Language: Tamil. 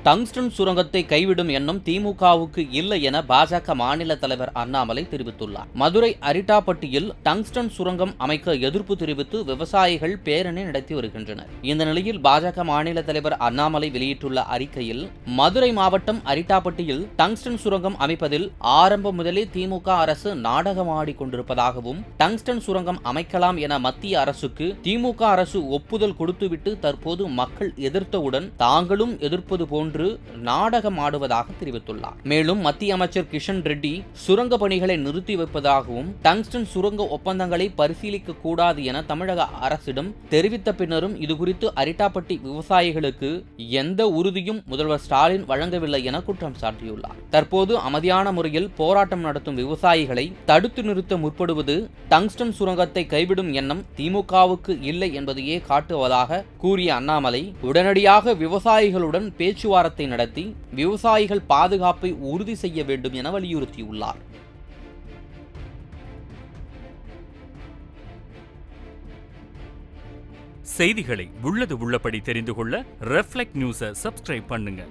டங்ஸ்டன் சுரங்கத்தை கைவிடும் எண்ணம் திமுகவுக்கு இல்லை என பாஜக மாநில தலைவர் அண்ணாமலை தெரிவித்துள்ளார். மதுரை அரிட்டாப்பட்டியில் டங்ஸ்டன் சுரங்கம் அமைக்க எதிர்ப்பு தெரிவித்து விவசாயிகள் பேரணி நடத்தி வருகின்றனர். இந்த நிலையில் பாஜக மாநில தலைவர் அண்ணாமலை வெளியிட்டுள்ள அறிக்கையில், மதுரை மாவட்டம் அரிட்டாப்பட்டியில் டங்ஸ்டன் சுரங்கம் அமைப்பதில் ஆரம்பம் முதலே திமுக அரசு நாடகமாடி கொண்டிருப்பதாகவும், டங்ஸ்டன் சுரங்கம் அமைக்கலாம் என மத்திய அரசுக்கு திமுக அரசு ஒப்புதல் கொடுத்துவிட்டு தற்போது மக்கள் எதிர்த்தவுடன் தாங்களும் எதிர்ப்பது போன்று நாடகம் ஆடுவதாக தெரிவித்துள்ளார். மேலும் மத்திய அமைச்சர் கிஷன் ரெட்டி சுரங்க பணிகளை நிறுத்தி வைப்பதாகவும், டங்ஸ்டன் சுரங்க ஒப்பந்தங்களை பரிசீலிக்க கூடாது என தமிழக அரசிடம் தெரிவித்த பின்னரும் இதுகுறித்து அரிட்டாப்பட்டி விவசாயிகளுக்கு எந்த உறுதியும் முதல்வர் ஸ்டாலின் வழங்கவில்லை என குற்றம் சாட்டியுள்ளார். தற்போது அமைதியான முறையில் போராட்டம் நடத்தும் விவசாயிகளை தடுத்து நிறுத்த முற்படுவது டங்ஸ்டன் சுரங்கத்தை கைவிடும் எண்ணம் திமுகவுக்கு இல்லை என்பதையே காட்டுவதாக கூறிய அண்ணாமலை, உடனடியாக விவசாயிகளுடன் பேச்சுவார்த்தை நடத்தி விவசாயிகள் பாதுகாப்பை உறுதி செய்ய வேண்டும் என வலியுறுத்தியுள்ளார். செய்திகளை உள்ளது உள்ளபடி தெரிந்து கொள்ள ரெஃப்ளெக்ட் நியூஸை சப்ஸ்கிரைப் பண்ணுங்க.